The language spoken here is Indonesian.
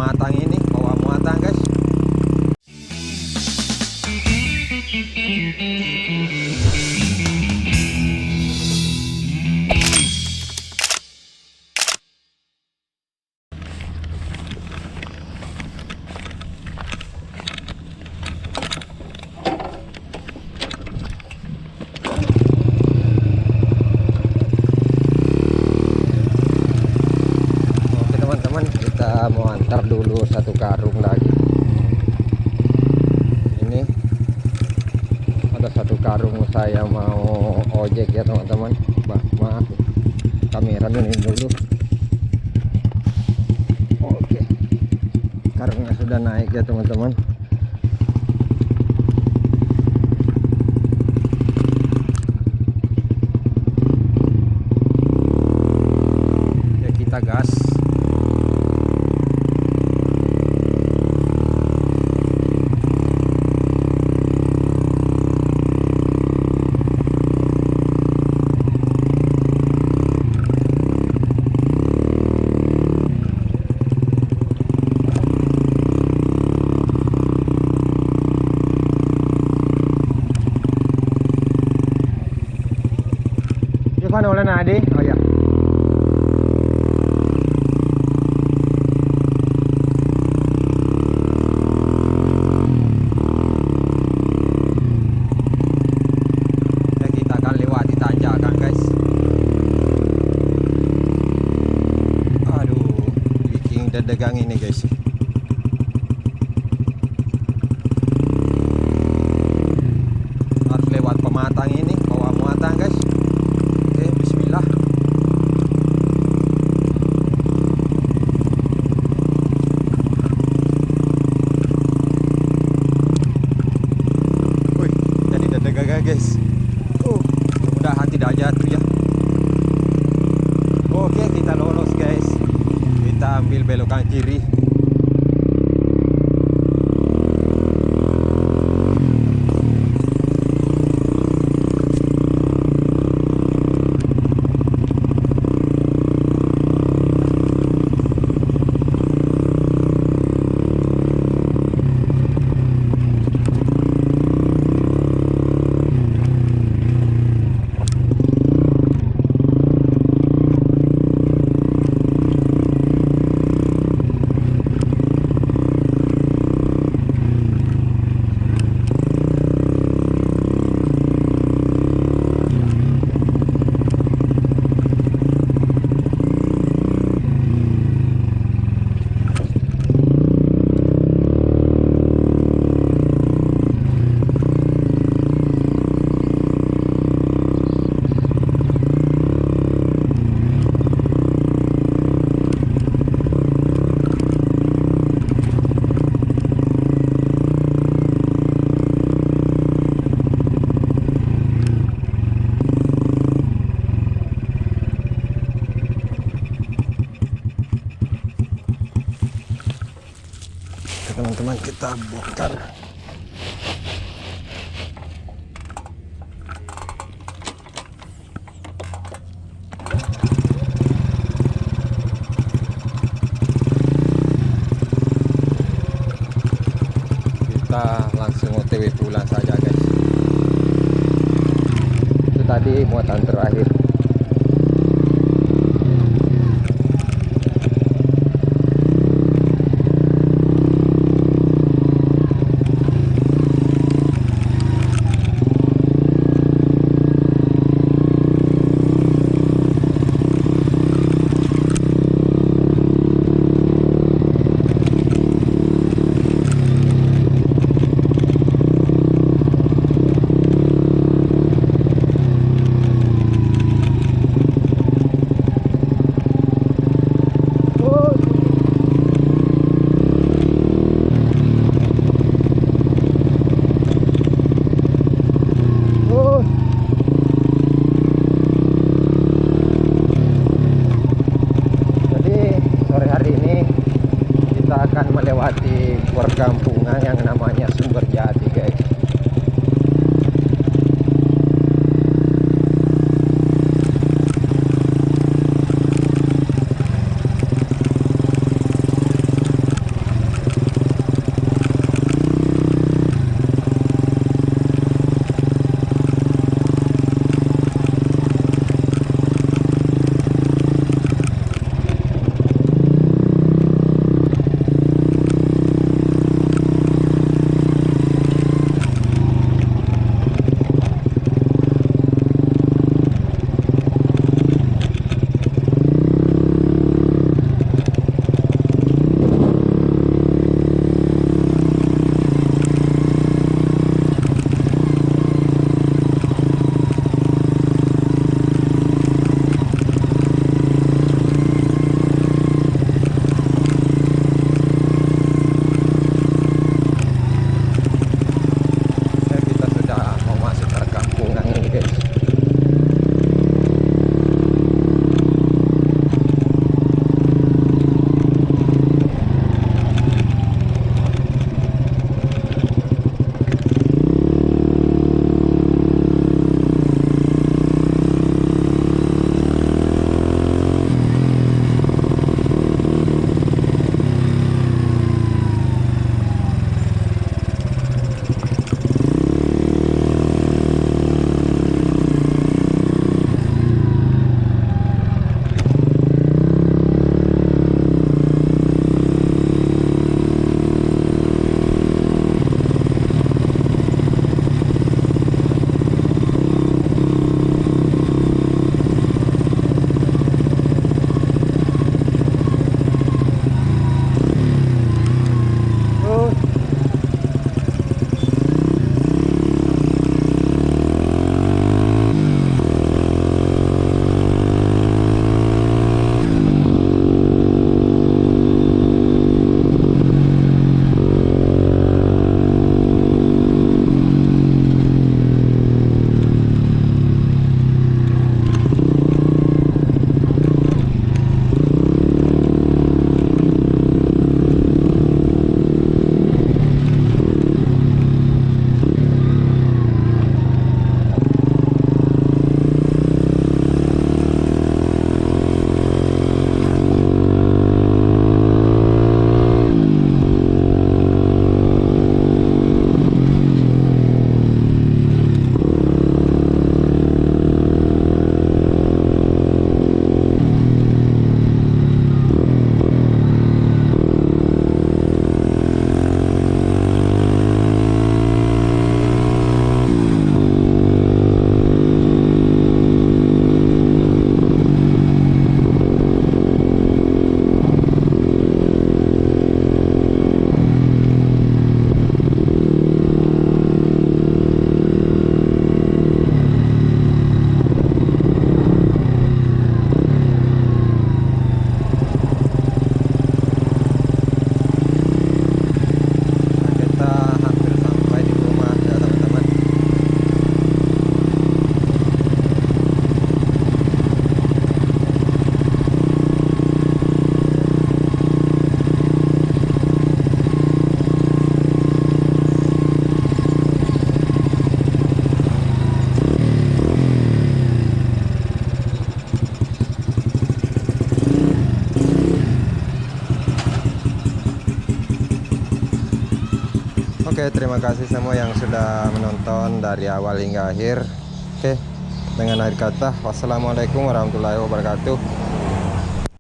pematang ini, bawah muatan guys. Kita mau antar dulu satu karung lagi. Ini ada satu karung, saya mau ojek ya teman-teman. Maaf, kamera ini dulu. Oke, karungnya sudah naik ya teman-teman. Ya, kita gas. Mana oleh nadi? Oh ya. Ya, kita akan lewati tanjakan guys. Aduh, bikin dedegang ini guys. Harus lewat pematang ini, bawah muatan guys. Bismillah. Wih, jadi deg-degan guys. Mudah-mudahan tidak jatuh ya. Oke, kita lolos guys. Kita ambil belokan kiri. Teman-teman, kita bongkar. Kita langsung OTW pulang saja guys. Itu tadi muatan terakhir. melewati perkampungan yang namanya Sumberjati, guys. Oke, terima kasih semua yang sudah menonton dari awal hingga akhir. Oke, dengan akhir kata, wassalamualaikum warahmatullahi wabarakatuh.